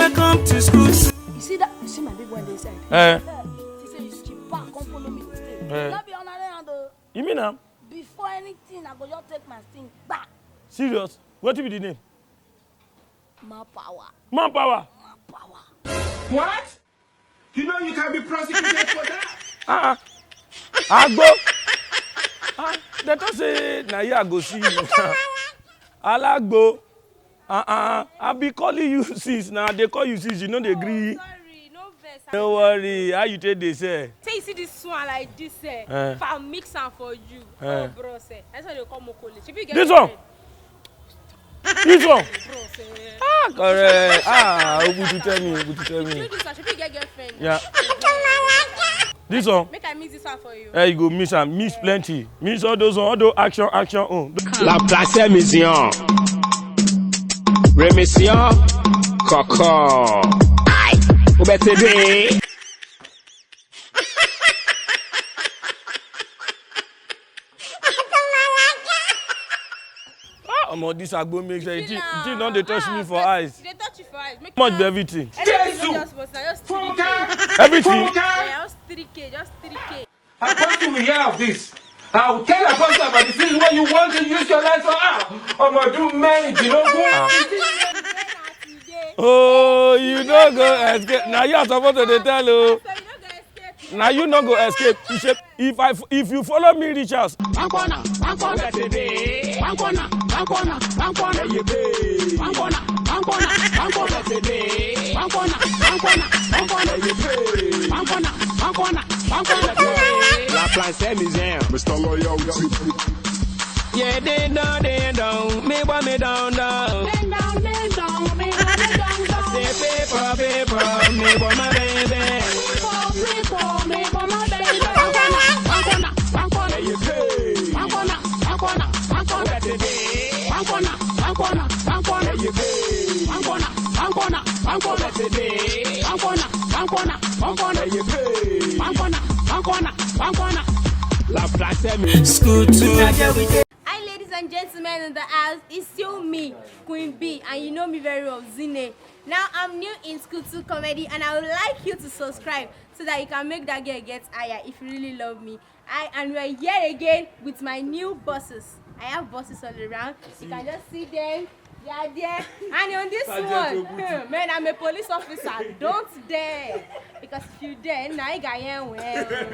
welcome to school. You see that? You see my big one they said? She said you skip back, come follow me to stay. That be on the You mean now? before anything, I go just take my thing back. Serious? What will be the name? Manpower. Manpower. What? You know you can be prosecuted for that. Agbo. They don't say na here I go see you. Alagbo. I be calling you sis now. They call you sis. You know they agree. Sorry, no vex. Don't worry. How you take this? Say you see this one like this, if I mix am for you, oh bro, that's why they call Mokole. If you get this one. This one. bro, Correct. Obutu tell me. you this one, if you get girlfriend. Yeah. This one. Make I mix this one for you. Hey, you go miss am. Miss plenty. Miss all those action. La place mission. Remission. Coco. Aïe. Ou bete de. This agbo make sense. It don't they touch me for eyes. They touch you for eyes. Make How much be everything? Everything just supposed to just 3K. Everything. Yeah, just 3K, just 3K. Apostle will hear of this. I will tell Apostle about the things where you want to use your life for. I'm going to do many, you know. Oh, you don't go escape. Now you are supposed to tell you. Now you not go escape. If you follow me, reach house. One corner. La place mission. Mr. Loyalty. Yeah, they don't. Me down. Say paper, me want my baby. School to Hi ladies and gentlemen in the house, it's still me, Queen B, and you know me very well, Zine. Now I'm new in School 2 Comedy and I would like you to subscribe so that you can make that girl get higher if you really love me. And we're here again with my new bosses. I have bosses all around. You can just see them. They are there. And on this one, man, I'm a police officer. Don't dare. Because if you dare, now I got well.